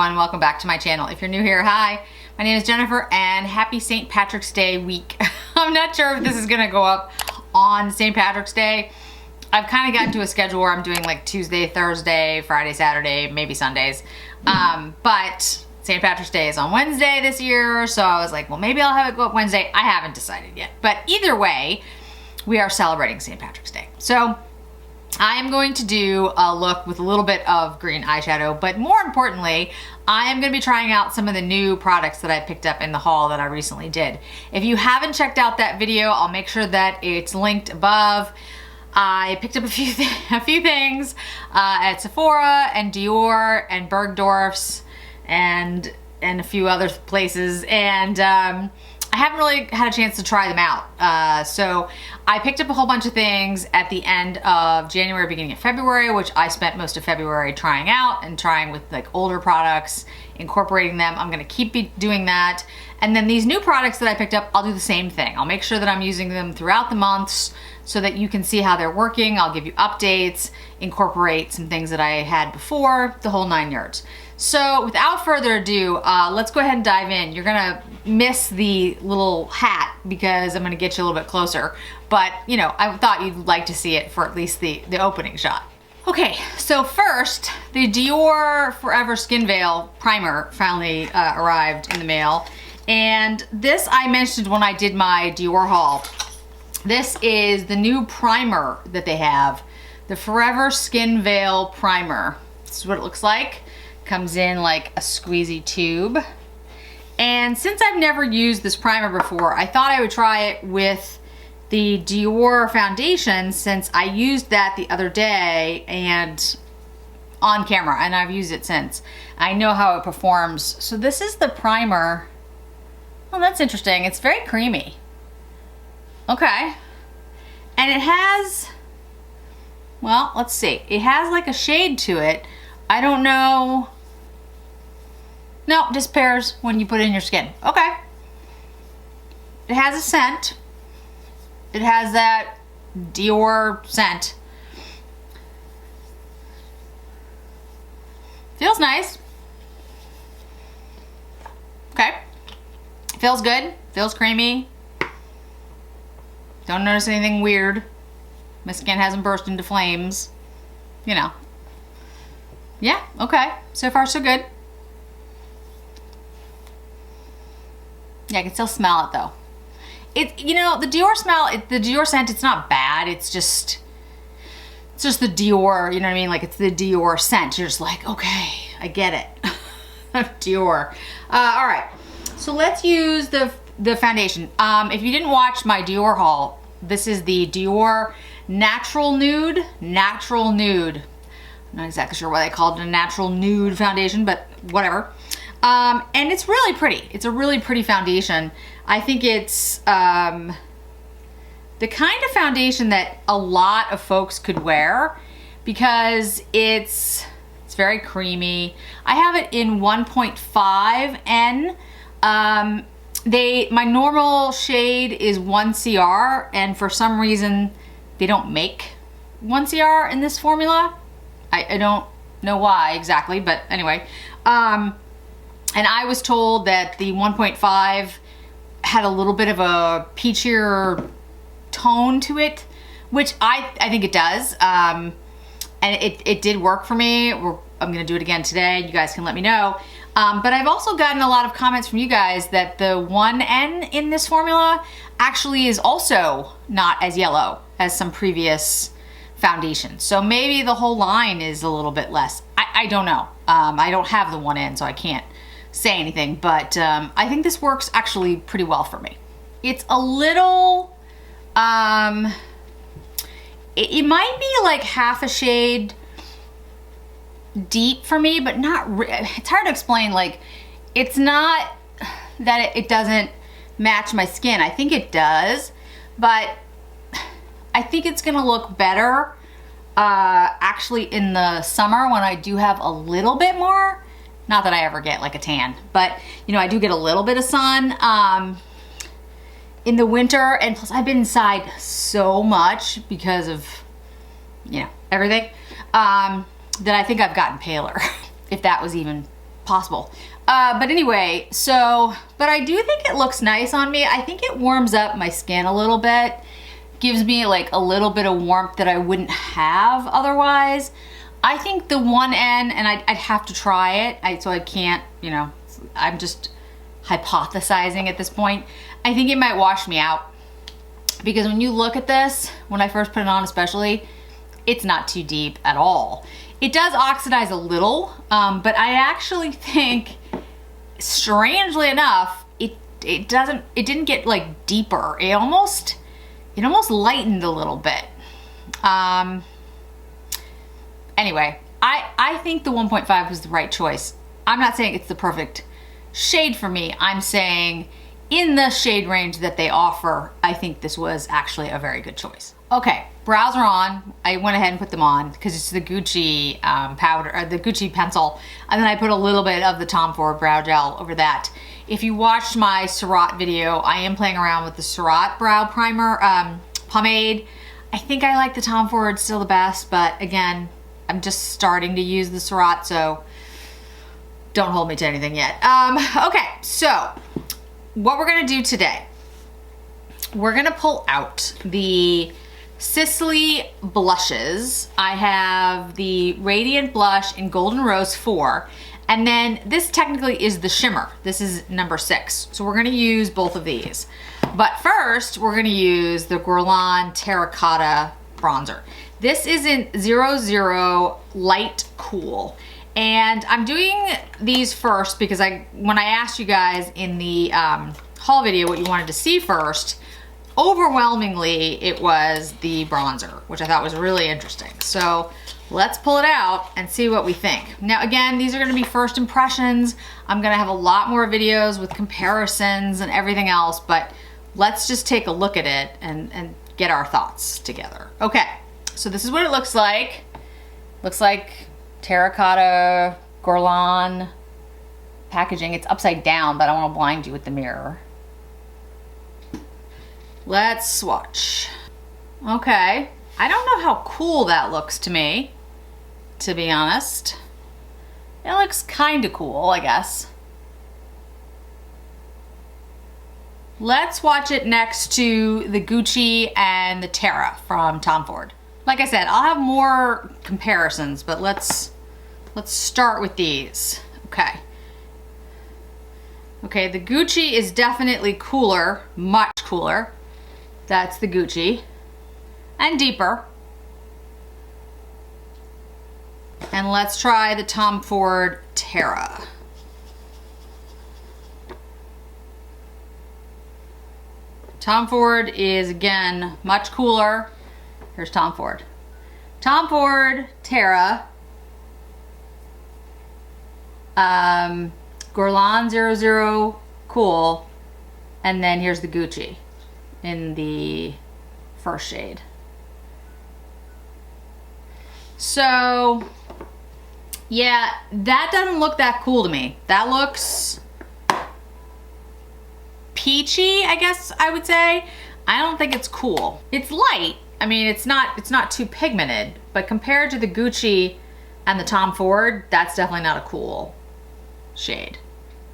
everyone, welcome back to my channel. If you're new here, hi, my name is Jennifer and happy St. Patrick's Day week. I'm not sure if this is gonna go up on St. Patrick's Day. I've kind of gotten to a schedule where I'm doing like Tuesday, Thursday, Friday, Saturday, maybe Sundays. But St. Patrick's Day is on Wednesday this year, so I was like, well, maybe I'll have it go up Wednesday. I haven't decided yet, but either way, we are celebrating St. Patrick's Day. So I am going to do a look with a little bit of green eyeshadow, but more importantly, I am going to be trying out some of the new products that I picked up in the haul that I recently did. If you haven't checked out that video, I'll make sure that it's linked above. I picked up a few things at Sephora and Dior and Bergdorfs and a few other places, and I haven't really had a chance to try them out. So I picked up a whole bunch of things at the end of January, beginning of February, which I spent most of February trying out and trying with like older products, incorporating them. I'm gonna keep doing that. And then these new products that I picked up, I'll do the same thing. I'll make sure that I'm using them throughout the months so that you can see how they're working. I'll give you updates, incorporate some things that I had before, the whole 9 yards. So without further ado, let's go ahead and dive in. You're gonna miss the little hat because I'm gonna get you a little bit closer, but you know, I thought you'd like to see it for at least the opening shot. Okay, so first, the Dior Forever Skin Veil Primer finally arrived in the mail. And this I mentioned when I did my Dior haul. This is the new primer that they have, the Forever Skin Veil Primer. This is what it looks like. Comes in like a squeezy tube. And since I've never used this primer before, I thought I would try it with the Dior foundation since I used that the other day and on camera, and I've used it since. I know how it performs. So this is the primer. Oh, that's interesting. It's very creamy. Okay. And it has, well, let's see. It has like a shade to it. I don't know. No, disappears when you put it in your skin. Okay. It has a scent. It has that Dior scent. Feels nice. Okay. Feels good. Feels creamy. Don't notice anything weird. My skin hasn't burst into flames. You know. Yeah, okay. So far, so good. Yeah, I can still smell it though. You know, the Dior smell, the Dior scent, it's not bad. It's just the Dior, you know what I mean? Like, it's the Dior scent. You're just like, okay, I get it. Dior. All right, so let's use the foundation. If you didn't watch my Dior haul, this is the Dior Natural Nude. Natural Nude. I'm not exactly sure why they called it a natural nude foundation, but whatever. And it's really pretty. It's a really pretty foundation. I think it's the kind of foundation that a lot of folks could wear because it's very creamy. I have it in 1.5N. My normal shade is 1CR, and for some reason they don't make 1CR in this formula. I don't know why exactly, but anyway. And I was told that the 1.5 had a little bit of a peachier tone to it, which I think it does. And it did work for me. I'm gonna do it again today. You guys can let me know. But I've also gotten a lot of comments from you guys that the 1N in this formula actually is also not as yellow as some previous foundation. So maybe the whole line is a little bit less. I don't know. I don't have the 1N, so I can't say anything, but I think this works actually pretty well for me. It's a little, it might be like half a shade deep for me, but not, it's hard to explain. Like, it's not that it doesn't match my skin. I think it does, but I think it's gonna look better actually in the summer when I do have a little bit more. Not that I ever get like a tan, but you know, I do get a little bit of sun in the winter, and plus I've been inside so much because of, you know, everything, that I think I've gotten paler, if that was even possible. But anyway, but I do think it looks nice on me. I think it warms up my skin a little bit. Gives me like a little bit of warmth that I wouldn't have otherwise. I think the 1N, and I'd have to try it, so I can't, you know, I'm just hypothesizing at this point. I think it might wash me out. Because when you look at this, when I first put it on especially, it's not too deep at all. It does oxidize a little, but I actually think, strangely enough, it didn't get like deeper. It almost lightened a little bit. Anyway, I think the 1.5 was the right choice. I'm not saying it's the perfect shade for me. I'm saying in the shade range that they offer, I think this was actually a very good choice. Okay, brows are on. I went ahead and put them on because it's the Gucci powder, or the Gucci pencil. And then I put a little bit of the Tom Ford brow gel over that. If you watched my Surratt video, I am playing around with the Surratt brow primer, pomade. I think I like the Tom Ford still the best, but again, I'm just starting to use the Surratt, so don't hold me to anything yet. Okay, so what we're gonna do today, we're gonna pull out the Sisley blushes. I have the Radiant Blush in Golden Rose 4, and then this technically is the shimmer. This is number 6. So we're gonna use both of these. But first, we're gonna use the Guerlain Terracotta bronzer. This is in 00 Light Cool. And I'm doing these first because when I asked you guys in the haul video what you wanted to see first, overwhelmingly it was the bronzer, which I thought was really interesting. So let's pull it out and see what we think. Now again, these are gonna be first impressions. I'm gonna have a lot more videos with comparisons and everything else, but let's just take a look at it and get our thoughts together. Okay, so this is what it looks like. Looks like terracotta Guerlain packaging. It's upside down, but I don't want to blind you with the mirror. Let's swatch. Okay, I don't know how cool that looks to me, to be honest. It looks kind of cool, I guess. Let's watch it next to the Gucci and the Terra from Tom Ford. Like I said, I'll have more comparisons, but let's start with these. Okay. Okay, the Gucci is definitely cooler, much cooler. That's the Gucci. And deeper. And let's try the Tom Ford Terra. Tom Ford is, again, much cooler. Here's Tom Ford. Tom Ford Terra. Guerlain 00 Cool. And then here's the Gucci in the first shade. So, yeah, that doesn't look that cool to me. That looks peachy, I guess I would say. I don't think it's cool. It's light. I mean, it's not too pigmented, but compared to the Gucci and the Tom Ford, that's definitely not a cool shade.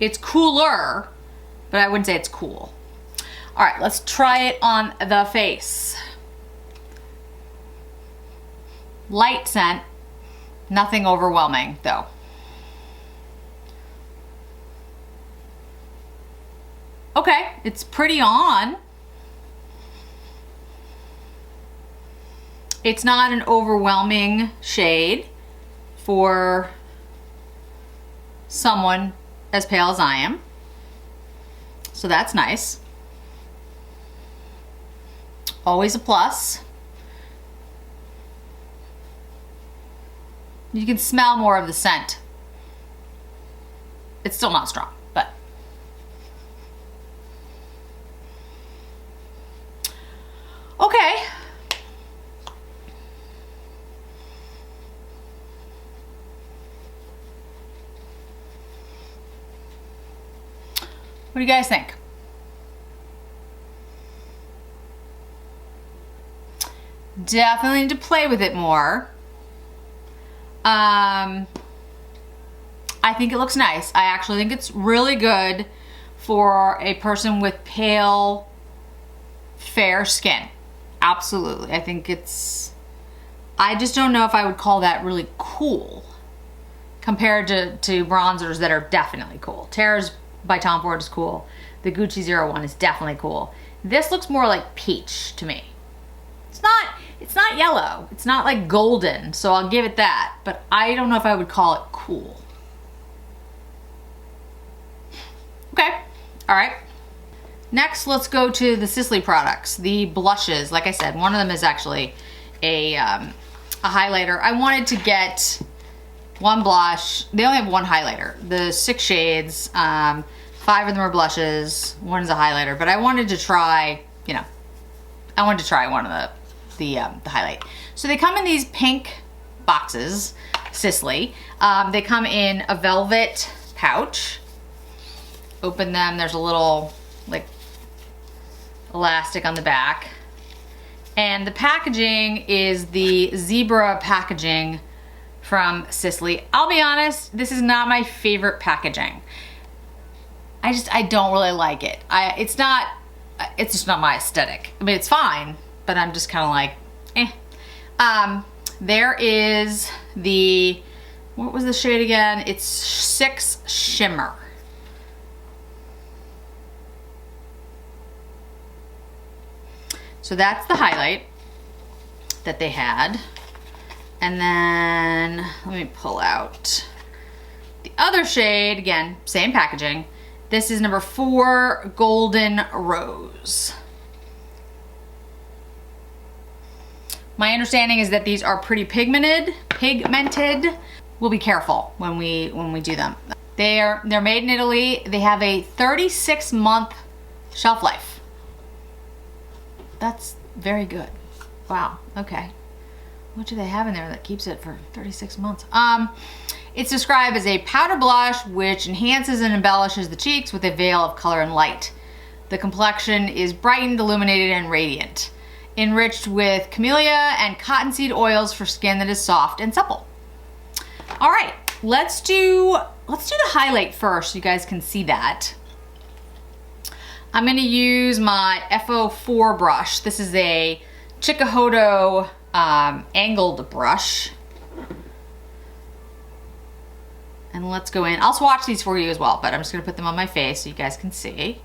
It's cooler, but I wouldn't say it's cool. All right, let's try it on the face. Light scent, nothing overwhelming though. Okay, it's pretty on. It's not an overwhelming shade for someone as pale as I am. So that's nice. Always a plus. You can smell more of the scent. It's still not strong, but. Okay. What do you guys think? Definitely need to play with it more. I think it looks nice. I actually think it's really good for a person with pale, fair skin. Absolutely. I think it's, I just don't know if I would call that really cool compared to bronzers that are definitely cool. Tara's by Tom Ford is cool. The Gucci 01 is definitely cool. This looks more like peach to me. It's not yellow. It's not like golden, so I'll give it that. But I don't know if I would call it cool. Okay, all right. Next, let's go to the Sisley products, the blushes. Like I said, one of them is actually a highlighter. I wanted to get one blush. They only have one highlighter. The 6 shades, 5 of them are blushes, one is a highlighter. But I wanted to try, you know, I wanted to try one of the highlight. So they come in these pink boxes, Sisley. They come in a velvet pouch. Open them, there's a little like elastic on the back. And the packaging is the zebra packaging from Sisley. I'll be honest, this is not my favorite packaging. I don't really like it. It's just not my aesthetic. I mean, it's fine, but I'm just kind of like, eh. There is the, what was the shade again? It's 6 Shimmer. So that's the highlight that they had. And then, let me pull out the other shade. Again, same packaging. This is number 4, Golden Rose. My understanding is that these are pretty pigmented. We'll be careful when we do them. They're made in Italy. They have a 36-month shelf life. That's very good. Wow, okay. What do they have in there that keeps it for 36 months? It's described as a powder blush which enhances and embellishes the cheeks with a veil of color and light. The complexion is brightened, illuminated, and radiant. Enriched with camellia and cottonseed oils for skin that is soft and supple. All right, let's do the highlight first so you guys can see that. I'm gonna use my FO4 brush. This is a Chikuhodo angled brush. And let's go in. I'll swatch these for you as well, but I'm just gonna put them on my face so you guys can see.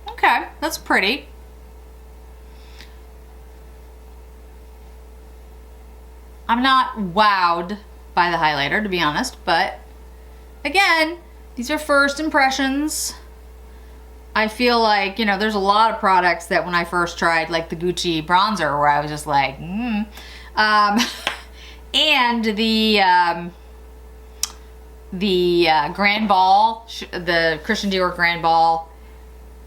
Okay, that's pretty. I'm not wowed by the highlighter, to be honest, but again, these are first impressions. I feel like, you know, there's a lot of products that when I first tried, like the Gucci bronzer, where I was just like, and the Grand Ball, the Christian Dior Grand Ball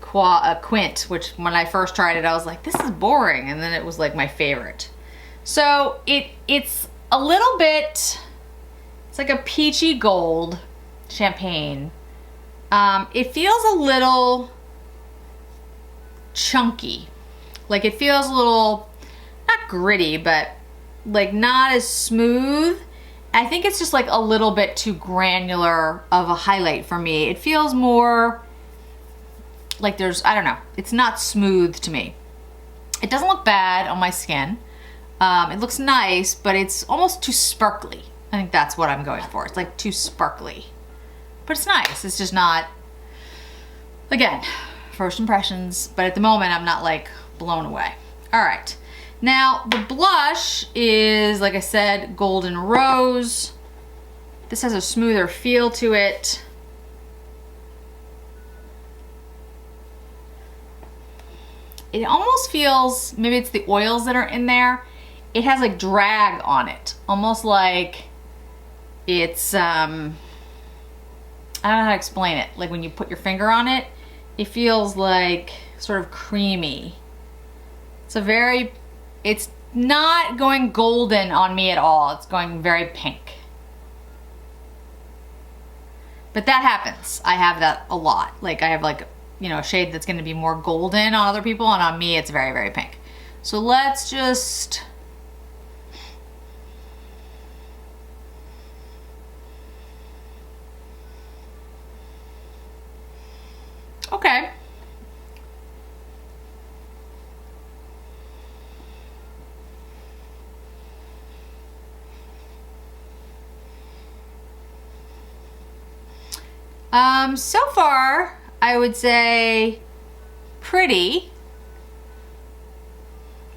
Quint, which when I first tried it, I was like, this is boring, and then it was like my favorite. So it's a little bit, it's like a peachy gold champagne. It feels a little chunky. Like it feels a little, not gritty, but like not as smooth. I think it's just like a little bit too granular of a highlight for me. It feels more like there's, I don't know, it's not smooth to me. It doesn't look bad on my skin. It looks nice, but it's almost too sparkly. I think that's what I'm going for. It's like too sparkly. But it's nice. It's just not, again, first impressions. But at the moment, I'm not like blown away. All right. Now, the blush is, like I said, Golden Rose. This has a smoother feel to it. It almost feels, maybe it's the oils that are in there. It has like drag on it. Almost like it's, I don't know how to explain it. Like when you put your finger on it, it feels like sort of creamy. It's not going golden on me at all. It's going very pink. But that happens. I have that a lot. Like I have like you know, a shade that's gonna be more golden on other people, and on me it's very, very pink. So let's just, okay. So far, I would say pretty.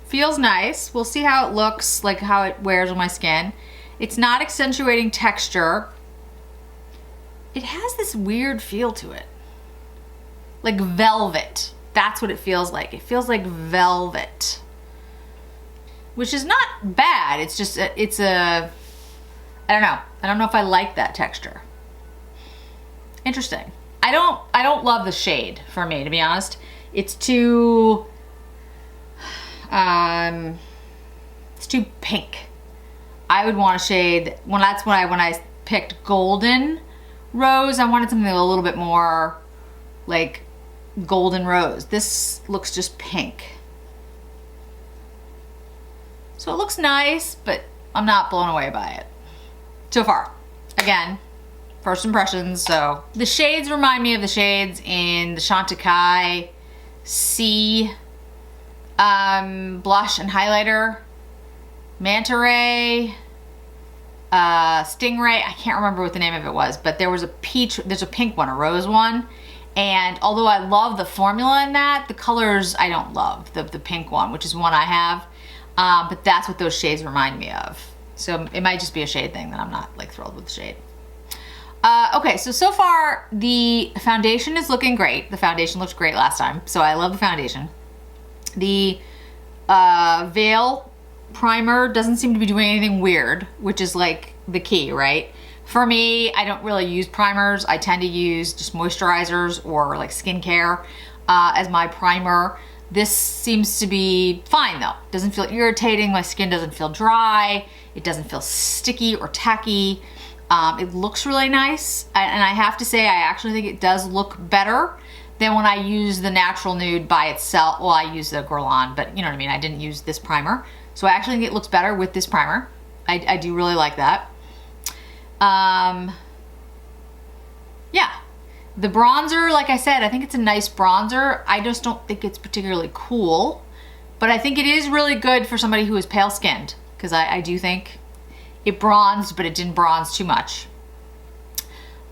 Feels nice. We'll see how it looks, like how it wears on my skin. It's not accentuating texture. It has this weird feel to it. Like velvet. That's what it feels like. It feels like velvet. Which is not bad. It's just, I don't know. I don't know if I like that texture. Interesting. I don't love the shade, for me, to be honest. It's too pink. I would want a shade, when I picked golden rose, I wanted something a little bit more like golden rose. This looks just pink. So it looks nice, but I'm not blown away by it so far. Again, first impressions. So the shades remind me of the shades in the Chantecaille C blush and highlighter, Manta Ray, Stingray. I can't remember what the name of it was, but there's a pink one, a rose one. And although I love the formula in that, the colors I don't love, the pink one, which is one I have. But that's what those shades remind me of. So it might just be a shade thing that I'm not like thrilled with the shade. Okay, so far the foundation is looking great. The foundation looked great last time, so I love the foundation. The Veil primer doesn't seem to be doing anything weird, which is like the key, right? For me, I don't really use primers. I tend to use just moisturizers or like skincare as my primer. This seems to be fine though. Doesn't feel irritating. My skin doesn't feel dry. It doesn't feel sticky or tacky. It looks really nice. And I have to say, I actually think it does look better than when I use the natural nude by itself. Well, I use the Guerlain, but you know what I mean? I didn't use this primer. So I actually think it looks better with this primer. I do really like that. Yeah. The bronzer, like I said, I think it's a nice bronzer. I just don't think it's particularly cool, but I think it is really good for somebody who is pale skinned, because I do think it bronzed, but it didn't bronze too much.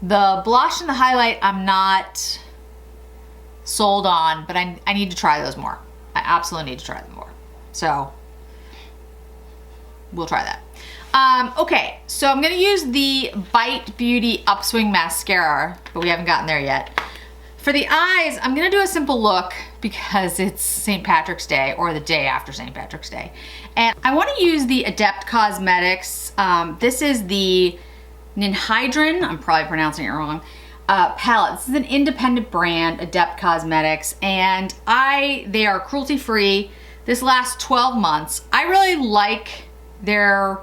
The blush and the highlight, I'm not sold on, but I need to try those more. I absolutely need to try them more. So we'll try that. Okay, so I'm gonna use the Bite Beauty Upswing Mascara, but we haven't gotten there yet. For the eyes, I'm gonna do a simple look because it's St. Patrick's Day, or the day after St. Patrick's Day. And I wanna use the Adept Cosmetics. This is the Ninhydrin, I'm probably pronouncing it wrong, palette. This is an independent brand, Adept Cosmetics, and they are cruelty-free. This lasts 12 months. I really like their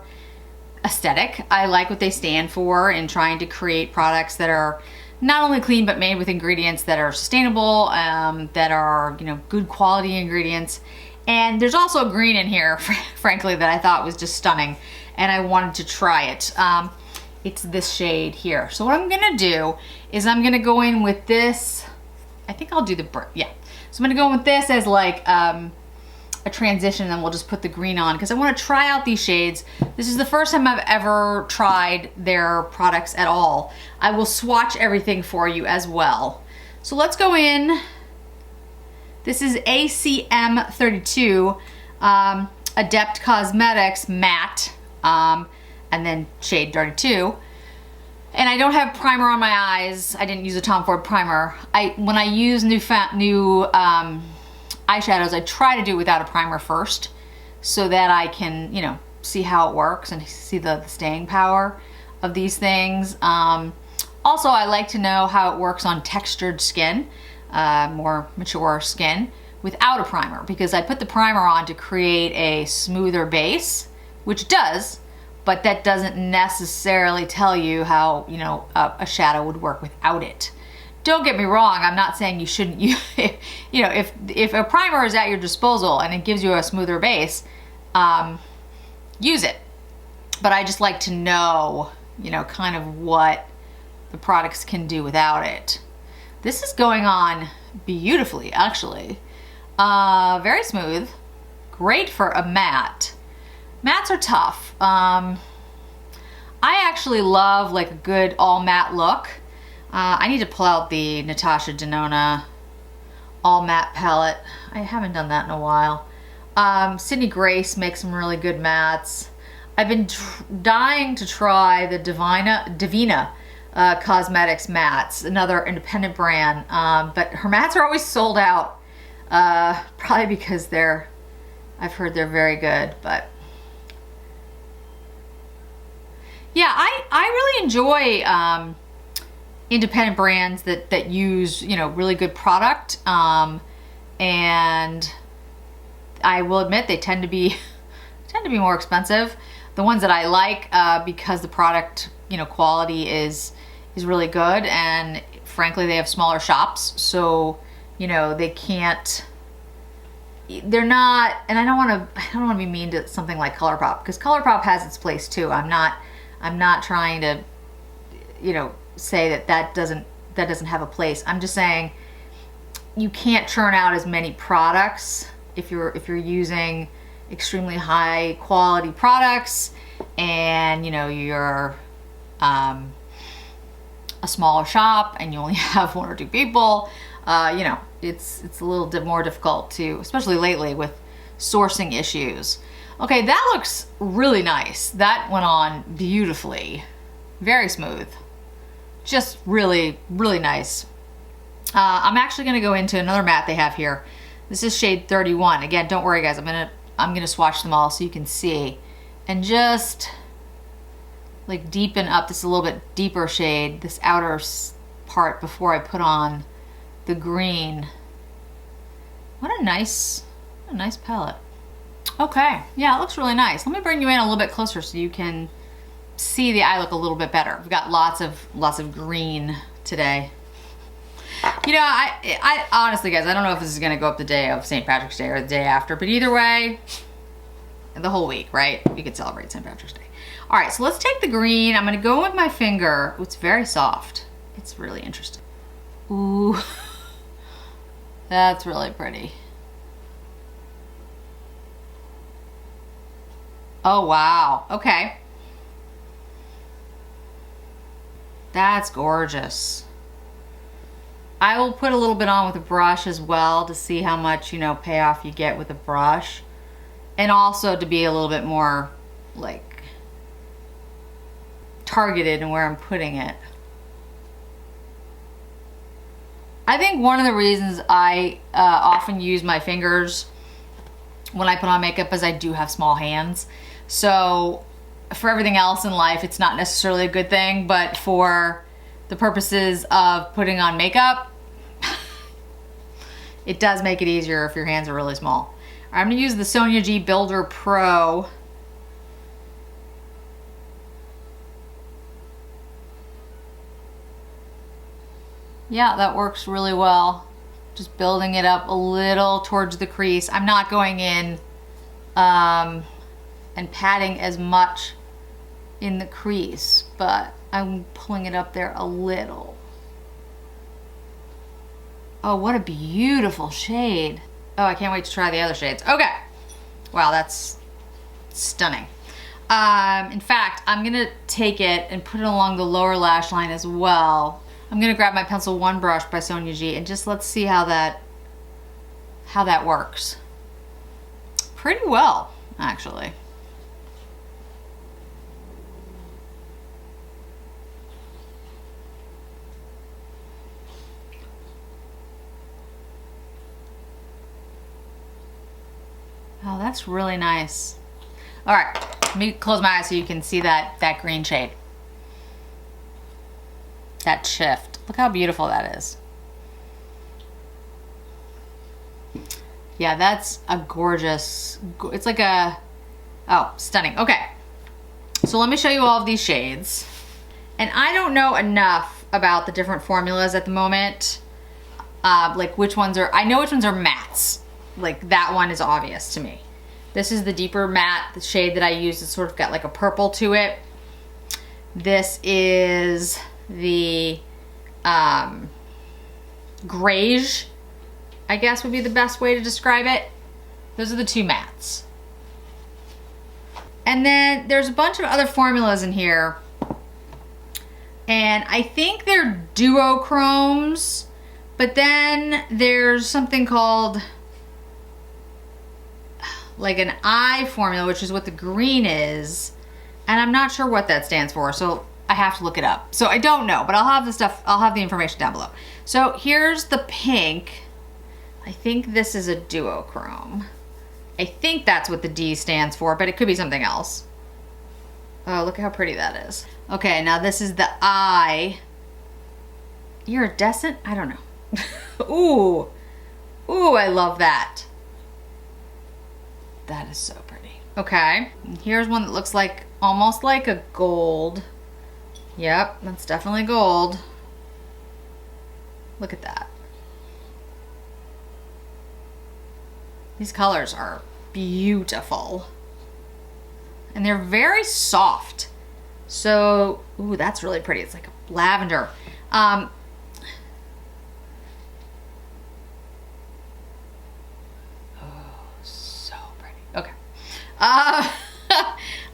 aesthetic. I like what they stand for in trying to create products that are not only clean but made with ingredients that are sustainable, that are, you know, good quality ingredients. And there's also green in here, frankly, that I thought was just stunning, and I wanted to try it. It's this shade here. So what I'm gonna do is I'm gonna go in with this. I think I'll do yeah. So I'm gonna go in with this as like a transition, and then we'll just put the green on because I want to try out these shades. This is the first time I've ever tried their products at all. I will swatch everything for you as well. So let's go in. This is ACM 32, Adept Cosmetics Matte, and then shade 32. And I don't have primer on my eyes. I didn't use a Tom Ford primer. When I use new eyeshadows, I try to do it without a primer first so that I can, you know, see how it works and see the staying power of these things. Also, I like to know how it works on textured skin, more mature skin, without a primer, because I put the primer on to create a smoother base, which it does, but that doesn't necessarily tell you how, you know, a shadow would work without it. don't get me wrong, I'm not saying you shouldn't use, you know, if a primer is at your disposal and it gives you a smoother base, use it. But I just like to know, you know, kind of what the products can do without it. This is going on beautifully, actually. Very smooth, great for a matte. Mattes are tough. I actually love like a good all matte look. I need to pull out the Natasha Denona all matte palette. I haven't done that in a while. Sydney Grace makes some really good mattes. I've been dying to try the Divina Cosmetics mattes, another independent brand, but her mattes are always sold out. Probably because I've heard they're very good, but yeah, I really enjoy independent brands that use, you know, really good product, and I will admit they tend to be more expensive. The ones that I like, because the product, you know, quality is really good, and frankly they have smaller shops, so you know they're not, and I don't want to be mean to something like ColourPop, because ColourPop has its place too. I'm not trying to, you know, say that doesn't have a place. I'm just saying you can't churn out as many products if you're using extremely high quality products, and you know you're a smaller shop and you only have 1 or 2 people. You know, it's a little bit more difficult to, especially lately with sourcing issues. Okay, that looks really nice. That went on beautifully. Very smooth. Just really, really nice. I'm actually gonna go into another matte they have here. This is shade 31. Again, don't worry guys, I'm gonna swatch them all so you can see. And just like deepen up this a little bit deeper shade, this outer part before I put on the green. What a nice palette. Okay, yeah, it looks really nice. Let me bring you in a little bit closer so you can see the eye look a little bit better. We've got lots of green today. You know, I honestly, guys, I don't know if this is gonna go up the day of St. Patrick's Day or the day after, but either way, the whole week, right? We could celebrate St. Patrick's Day. All right, so let's take the green. I'm gonna go with my finger. Ooh, it's very soft. It's really interesting. Ooh, that's really pretty. Oh, wow, okay. That's gorgeous. I will put a little bit on with a brush as well to see how much, you know, payoff you get with a brush. And also to be a little bit more like targeted in where I'm putting it. I think one of the reasons I often use my fingers when I put on makeup is I do have small hands. So for everything else in life, it's not necessarily a good thing, but for the purposes of putting on makeup, it does make it easier if your hands are really small. I'm gonna use the Sonia G Builder Pro. Yeah, that works really well. Just building it up a little towards the crease. I'm not going in and patting as much in the crease, but I'm pulling it up there a little. Oh, what a beautiful shade. Oh, I can't wait to try the other shades. Okay. Wow, that's stunning. In fact, I'm gonna take it and put it along the lower lash line as well. I'm gonna grab my Pencil One brush by Sonia G and just let's see how that works. Pretty well, actually. Oh, that's really nice. All right, let me close my eyes so you can see that green shade. That shift. Look how beautiful that is. Yeah, that's a gorgeous, it's like a, oh, stunning. Okay, so let me show you all of these shades. And I don't know enough about the different formulas at the moment. Like which ones are, I know which ones are mattes. Like that one is obvious to me. This is the deeper matte, the shade that I use. It's sort of got like a purple to it. This is the grayish, I guess would be the best way to describe it. Those are the two mattes. And then there's a bunch of other formulas in here. And I think they're duochromes, but then there's something called like an eye formula, which is what the green is. And I'm not sure what that stands for, so I have to look it up. So I don't know, but I'll have the stuff, I'll have the information down below. So here's the pink. I think this is a duochrome. I think that's what the D stands for, but it could be something else. Oh, look how pretty that is. Okay, now this is the eye. Iridescent? I don't know. Ooh. Ooh, I love that. That is so pretty. Okay, here's one that looks like, almost like a gold. Yep, that's definitely gold. Look at that. These colors are beautiful. And they're very soft. So, ooh, that's really pretty. It's like a lavender. Oh, so pretty. Okay. I'm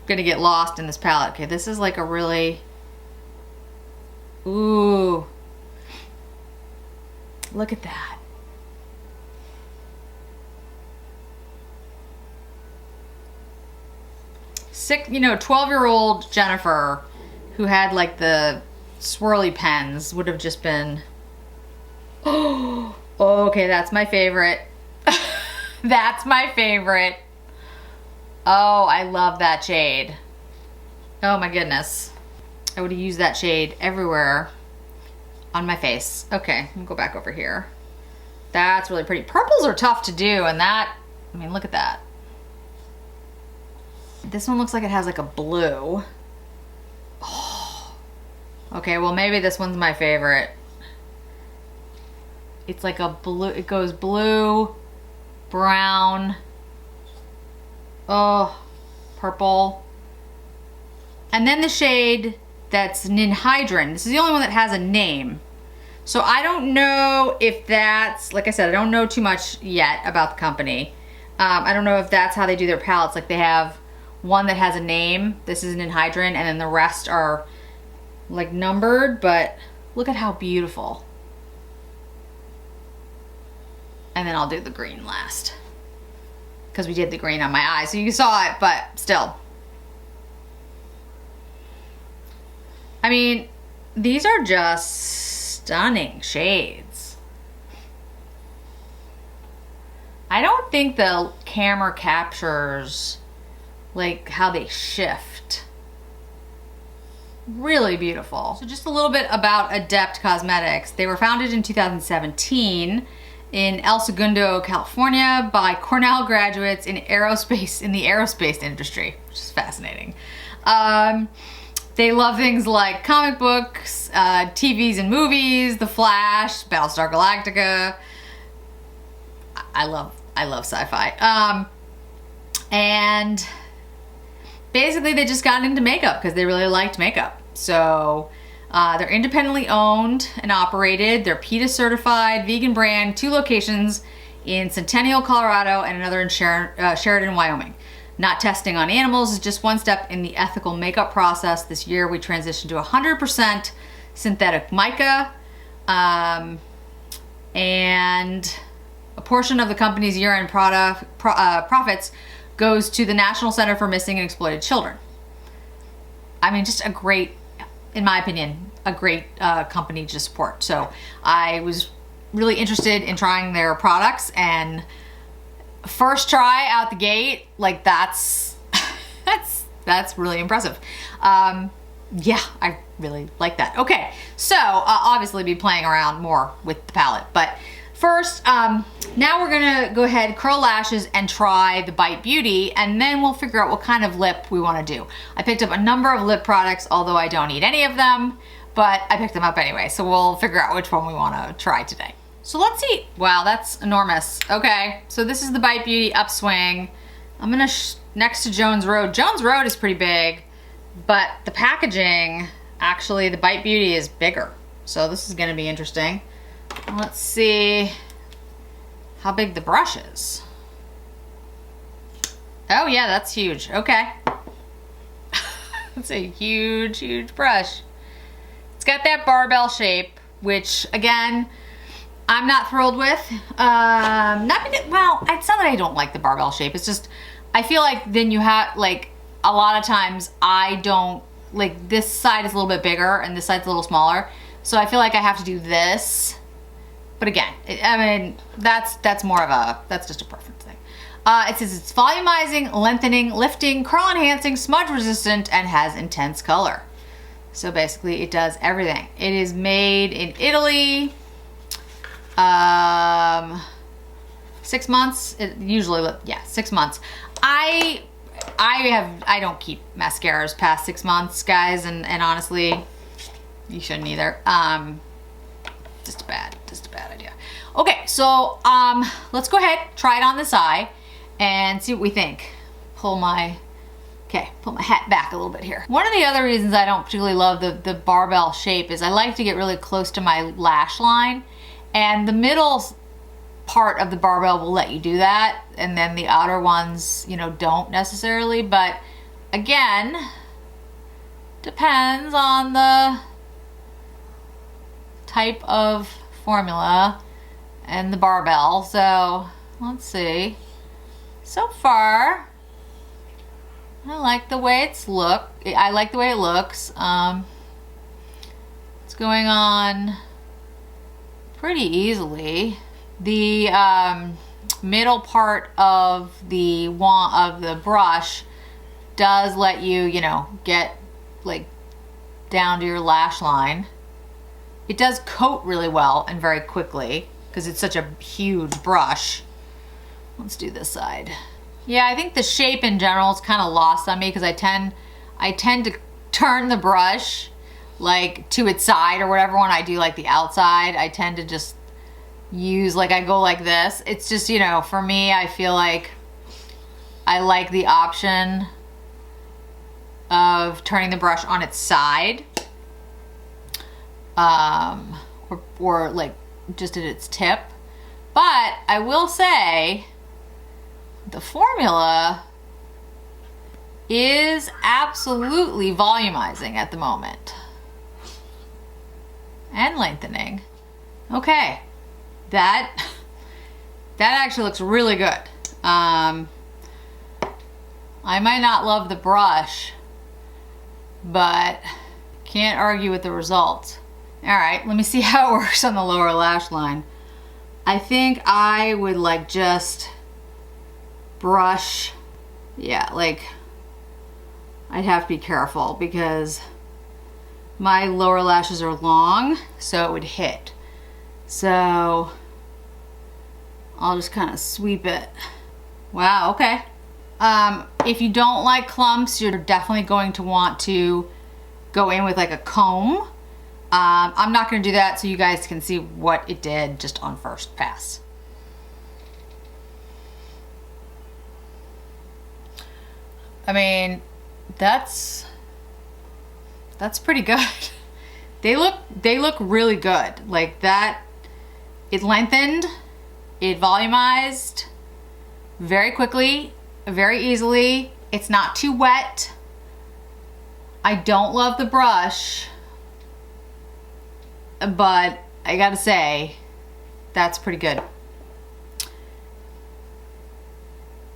gonna get lost in this palette. Okay, this is like a really, ooh. Look at that. You know, 12-year-old Jennifer who had like the swirly pens would have just been, oh, okay, that's my favorite. That's my favorite. Oh, I love that shade. Oh my goodness. I would have used that shade everywhere on my face. Okay, let me go back over here. That's really pretty. Purples are tough to do, and that, I mean, look at that. This one looks like it has like a blue. Oh. Okay, well maybe this one's my favorite. It's like a blue, it goes blue, brown, oh, purple. And then the shade that's ninhydrin. This is the only one that has a name. So I don't know if that's, like I said, I don't know too much yet about the company. I don't know if that's how they do their palettes. Like they have one that has a name. This is ninhydrin, and then the rest are like numbered, but look at how beautiful. And then I'll do the green last, because we did the green on my eye, so you saw it, but still. I mean, these are just stunning shades. I don't think the camera captures like how they shift. Really beautiful. So just a little bit about Adept Cosmetics. They were founded in 2017 in El Segundo, California by Cornell graduates in the aerospace industry, which is fascinating. They love things like comic books, TVs and movies, The Flash, Battlestar Galactica. I love sci-fi. And basically they just got into makeup because they really liked makeup. So they're independently owned and operated. They're PETA certified, vegan brand, 2 locations in Centennial, Colorado, and another in Sheridan, Wyoming. Not testing on animals is just one step in the ethical makeup process. This year we transitioned to 100% synthetic mica, and a portion of the company's year-end profits goes to the National Center for Missing and Exploited Children. I mean, just a great, in my opinion, a great company to support. So I was really interested in trying their products, and first try out the gate, like that's really impressive. Yeah, I really like that. Okay, so I'll obviously be playing around more with the palette, but first, now we're gonna go ahead, curl lashes, and try the Bite Beauty, and then we'll figure out what kind of lip we wanna do. I picked up a number of lip products, although I don't need any of them, but I picked them up anyway, so we'll figure out which one we want to try today. So let's see. Wow, that's enormous. Okay, so this is the Bite Beauty Upswing. I'm gonna, next to Jones Road. Jones Road is pretty big, but the packaging, actually the Bite Beauty is bigger. So this is gonna be interesting. Let's see how big the brush is. Oh yeah, that's huge, okay. It's a huge, huge brush. It's got that barbell shape, which again, I'm not thrilled with. Not because, well, it's not that I don't like the barbell shape. It's just, I feel like then you have, like, a lot of times I don't, like, this side is a little bit bigger and this side's a little smaller. So I feel like I have to do this. But again, I mean, that's more of a, that's just a preference thing. It says it's volumizing, lengthening, lifting, curl enhancing, smudge resistant, and has intense color. So basically it does everything. It is made in Italy. 6 months, usually, yeah, 6 months. I don't keep mascaras past 6 months, guys, and honestly, you shouldn't either. Just a bad idea. Okay, so let's go ahead, try it on this eye, and see what we think. Pull my hat back a little bit here. One of the other reasons I don't particularly love the barbell shape is I like to get really close to my lash line, and the middle part of the barbell will let you do that, and then the outer ones, you know, don't necessarily. But again, depends on the type of formula and the barbell. So let's see. So far, I like the way it looks. It's going on pretty easily. The middle part of the brush does let you, you know, get like down to your lash line. It does coat really well and very quickly because it's such a huge brush. Let's do this side. Yeah, I think the shape in general is kind of lost on me because I tend to turn the brush like to its side or whatever when I do like the outside. I tend to just use, like, I go like this. It's just, you know, for me, I feel like I like the option of turning the brush on its side, or like just at its tip. But I will say the formula is absolutely volumizing at the moment and lengthening. Okay, that actually looks really good. I might not love the brush, but can't argue with the results. All right, let me see how it works on the lower lash line. I think I would like just brush, yeah, like I'd have to be careful because my lower lashes are long, so it would hit. So I'll just kind of sweep it. Wow, okay. If you don't like clumps, you're definitely going to want to go in with like a comb. I'm not going to do that so you guys can see what it did just on first pass. I mean, that's pretty good. They look really good. Like that, it lengthened, it volumized very quickly, very easily. It's not too wet. I don't love the brush, but I gotta say, that's pretty good.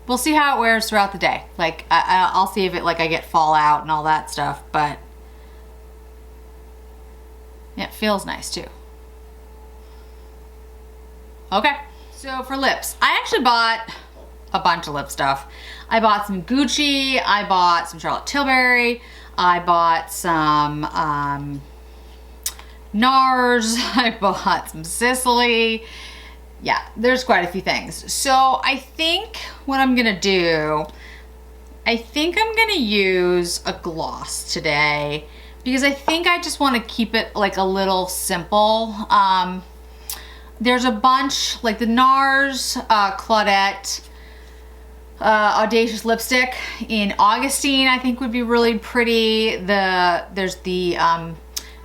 We'll see how it wears throughout the day. Like, I'll see if it, like, I get fallout and all that stuff, but yeah, it feels nice too. Okay, so for lips, I actually bought a bunch of lip stuff. I bought some Gucci, I bought some Charlotte Tilbury, I bought some NARS, I bought some Sisley. Yeah, there's quite a few things. So I think what I'm gonna do, I think I'm gonna use a gloss today because I think I just want to keep it like a little simple. There's a bunch, like the NARS Claudette Audacious lipstick in Augustine, I think would be really pretty. There's the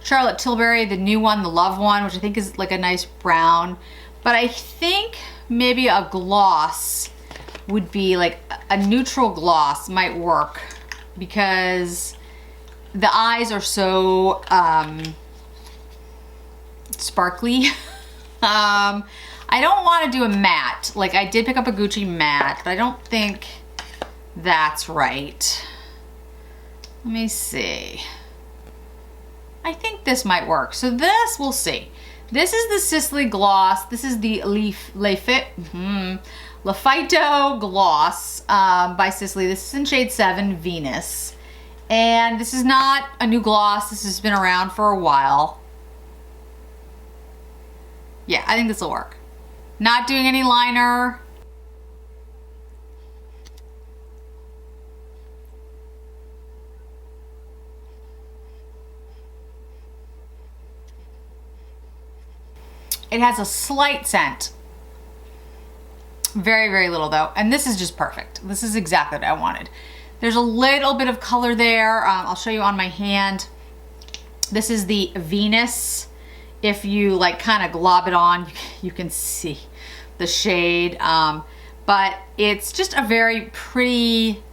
Charlotte Tilbury, the new one, the Love one, which I think is like a nice brown. But I think maybe a gloss would be like a neutral gloss might work, because the eyes are so sparkly. I don't want to do a matte. Like, I did pick up a Gucci matte, but I don't think that's right. Let me see. I think this might work. So this, we'll see. This is the Sisley gloss. This is the Lafito gloss by Sisley. This is in shade 7, Venus. And this is not a new gloss. This has been around for a while. Yeah, I think this will work. Not doing any liner. It has a slight scent. Very, very little though. And this is just perfect. This is exactly what I wanted. There's a little bit of color there. I'll show you on my hand. This is the Venus. If you like kind of glob it on, you can see the shade. But it's just a very pretty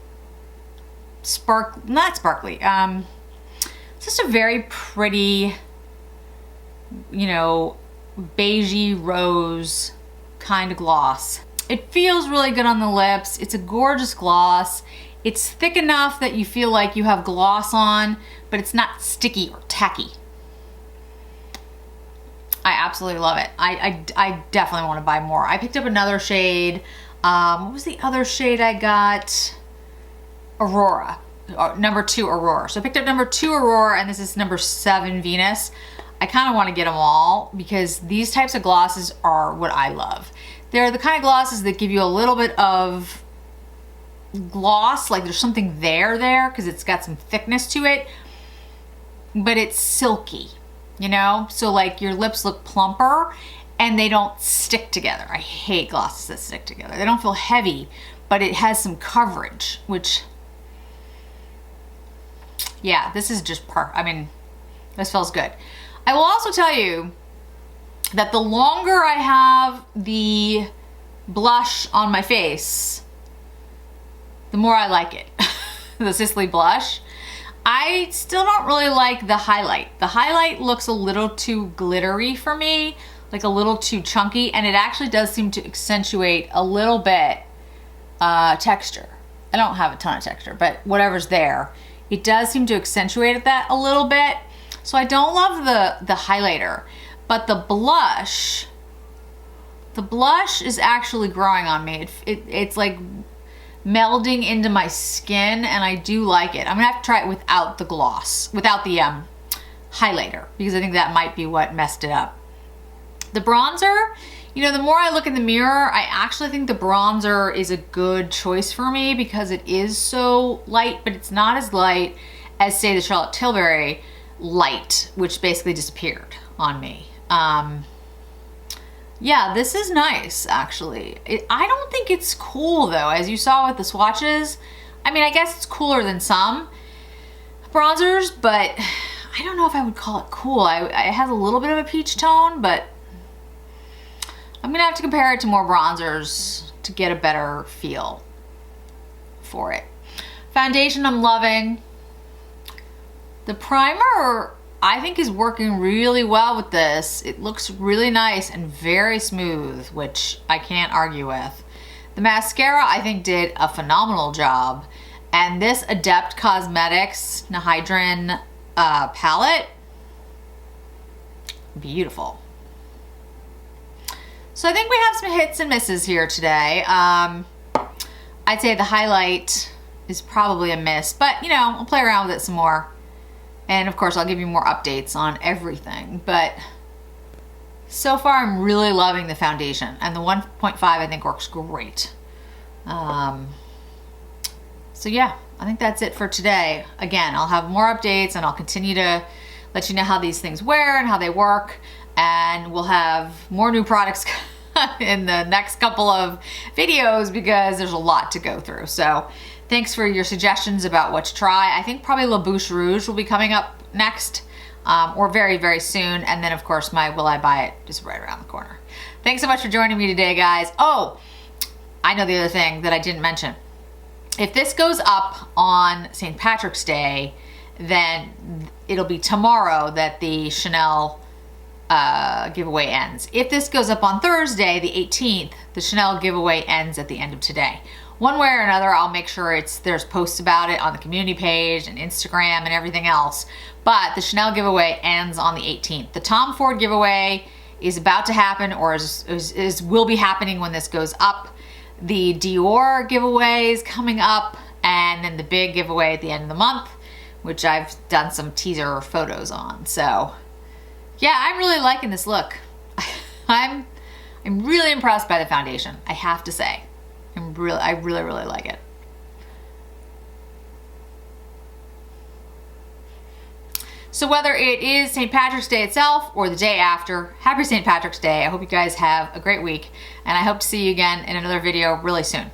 not sparkly. It's just a very pretty, you know, beigey rose kind of gloss. It feels really good on the lips. It's a gorgeous gloss. It's thick enough that you feel like you have gloss on, but it's not sticky or tacky. I absolutely love it. I definitely want to buy more. I picked up another shade. What was the other shade I got? Aurora. Number 2 Aurora. So I picked up number 2 Aurora, and this is number 7 Venus. I kind of want to get them all because these types of glosses are what I love. They're the kind of glosses that give you a little bit of gloss, like there's something there because it's got some thickness to it, but it's silky, you know? So like your lips look plumper and they don't stick together. I hate glosses that stick together. They don't feel heavy, but it has some coverage, which, yeah, this is just I mean, this feels good. I will also tell you that the longer I have the blush on my face, the more I like it. The Sisley blush. I still don't really like the highlight. The highlight looks a little too glittery for me, like a little too chunky, and it actually does seem to accentuate a little bit texture. I don't have a ton of texture, but whatever's there, it does seem to accentuate that a little bit. So I don't love the highlighter, but the blush is actually growing on me. It's like melding into my skin, and I do like it. I'm gonna have to try it without the gloss, without the highlighter, because I think that might be what messed it up. The bronzer, you know, the more I look in the mirror, I actually think the bronzer is a good choice for me because it is so light, but it's not as light as, say, the Charlotte Tilbury light, which basically disappeared on me. Yeah, this is nice, actually. I don't think it's cool, though, as you saw with the swatches. I mean, I guess it's cooler than some bronzers, but I don't know if I would call it cool. It has a little bit of a peach tone, but I'm gonna have to compare it to more bronzers to get a better feel for it. Foundation, I'm loving. The primer, I think, is working really well with this. It looks really nice and very smooth, which I can't argue with. The mascara, I think, did a phenomenal job. And this Adept Cosmetics Nihydrin palette, beautiful. So I think we have some hits and misses here today. I'd say the highlight is probably a miss, but you know, I'll play around with it some more. And of course, I'll give you more updates on everything. But so far, I'm really loving the foundation. And the 1.5, I think, works great. So yeah, I think that's it for today. Again, I'll have more updates and I'll continue to let you know how these things wear and how they work. And we'll have more new products in the next couple of videos because there's a lot to go through. So thanks for your suggestions about what to try. I think probably La Bouche Rouge will be coming up next, or very, very soon. And then of course my Will I Buy It is right around the corner. Thanks so much for joining me today, guys. Oh, I know the other thing that I didn't mention. If this goes up on St. Patrick's Day, then it'll be tomorrow that the Chanel giveaway ends. If this goes up on Thursday, the 18th, the Chanel giveaway ends at the end of today. One way or another, I'll make sure there's posts about it on the community page and Instagram and everything else. But the Chanel giveaway ends on the 18th. The Tom Ford giveaway is about to happen, or will be happening when this goes up. The Dior giveaway is coming up, and then the big giveaway at the end of the month, which I've done some teaser photos on. So yeah, I'm really liking this look. I'm really impressed by the foundation, I have to say. I really like it. So whether it is St. Patrick's Day itself or the day after, happy St. Patrick's Day. I hope you guys have a great week, and I hope to see you again in another video really soon.